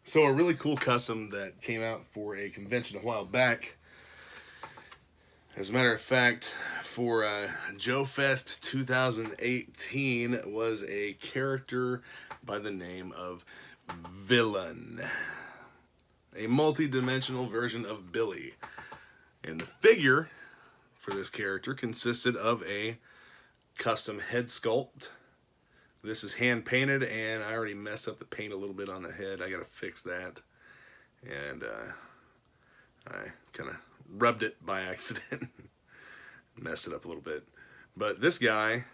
So a really cool custom that came out for a convention a while back. As a matter of fact, for JoeFest 2018 was a character by the name of Villon. A multi-dimensional version of Billy. And the figure for this character consisted of a custom head sculpt. This is hand painted, and I already messed up the paint a little bit on the head. I gotta fix that. And I kind of rubbed it by accident. Messed it up a little bit. But this guy,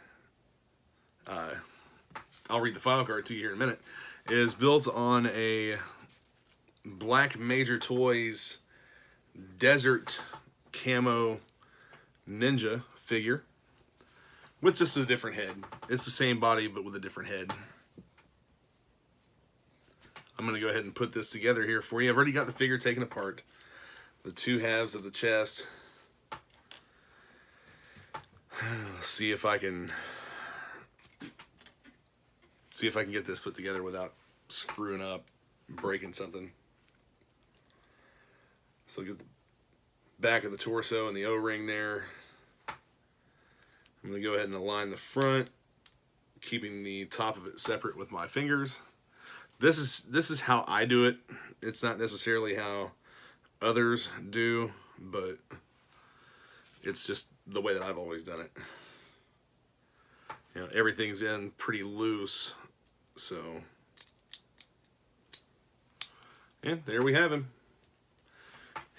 I'll read the file card to you here in a minute, is built on a Black Major Toys desert camo ninja figure with just a different head. It's the same body but with a different head. I'm going to go ahead and put this together here for you. I've already got the figure taken apart. The two halves of the chest. See if I can get this put together without screwing up, breaking something. So get the back of the torso and the O-ring there. I'm going to go ahead and align the front, keeping the top of it separate with my fingers. This is how I do it. It's not necessarily how others do, but it's just the way that I've always done it. You know, everything's in pretty loose, so yeah, there we have him.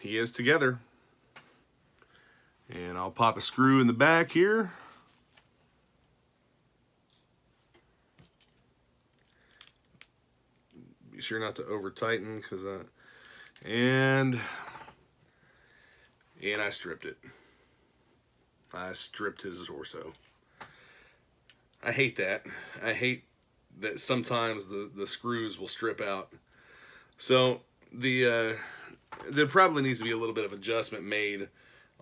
He is together. And I'll pop a screw in the back here. Be sure not to over tighten, because and I stripped it. I stripped his torso. I hate that. I hate that sometimes the screws will strip out. So there probably needs to be a little bit of adjustment made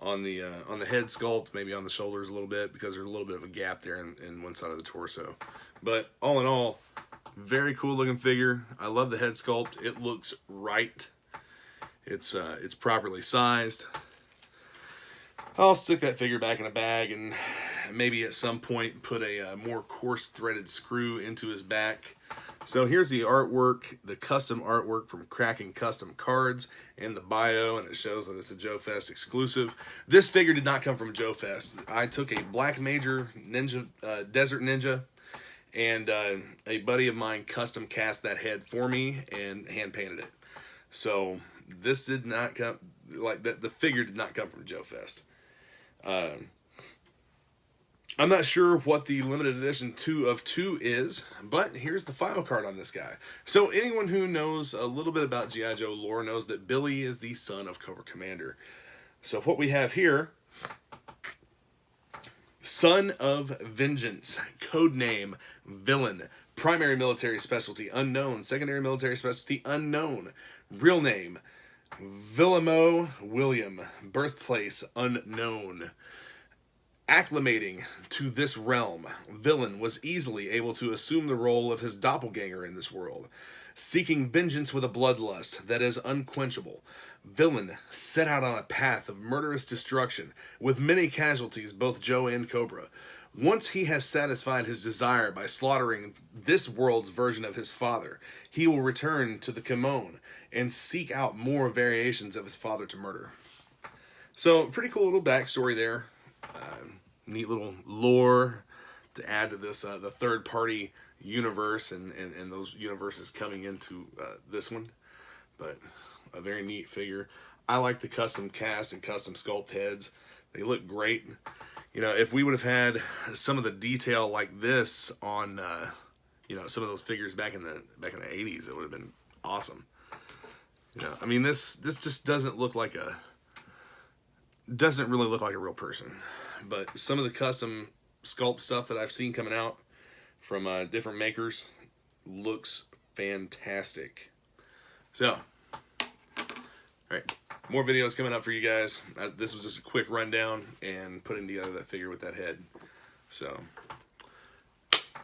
on the head sculpt, maybe on the shoulders a little bit, because there's a little bit of a gap there in one side of the torso. But all in all, very cool looking figure. I love the head sculpt. It looks right. It's properly sized. I'll stick that figure back in a bag and maybe at some point put a more coarse threaded screw into his back. So here's the artwork, the custom artwork from Cracking Custom Cards, and the bio, and it shows that it's a JoeFest exclusive. This figure did not come from JoeFest. I took a Black Major Ninja, Desert Ninja, and a buddy of mine custom cast that head for me and hand painted it. So this did not come, like the figure did not come from JoeFest. I'm not sure what the limited edition 2 of 2 is, but here's the file card on this guy. So anyone who knows a little bit about G.I. Joe lore knows that Billy is the son of Cobra Commander. So what we have here, Son of Vengeance, codename Villon, primary military specialty unknown, secondary military specialty unknown, real name Villamo William, birthplace unknown. Acclimating to this realm, Villon was easily able to assume the role of his doppelganger in this world. Seeking vengeance with a bloodlust that is unquenchable, Villon set out on a path of murderous destruction, with many casualties, both Joe and Cobra. Once he has satisfied his desire by slaughtering this world's version of his father, he will return to the Kimon and seek out more variations of his father to murder. So, pretty cool little backstory there. Neat little lore to add to this, the third-party universe and those universes coming into this one. But a very neat figure. I like the custom cast and custom sculpt heads. They look great. You know, if we would have had some of the detail like this on, you know, some of those figures back in the 80s, it would have been awesome. You know, I mean, this just doesn't look like doesn't really look like a real person. But some of the custom sculpt stuff that I've seen coming out from different makers looks fantastic. So, all right, more videos coming up for you guys. This was just a quick rundown and putting together that figure with that head. So,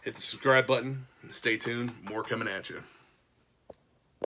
hit the subscribe button. Stay tuned. More coming at you.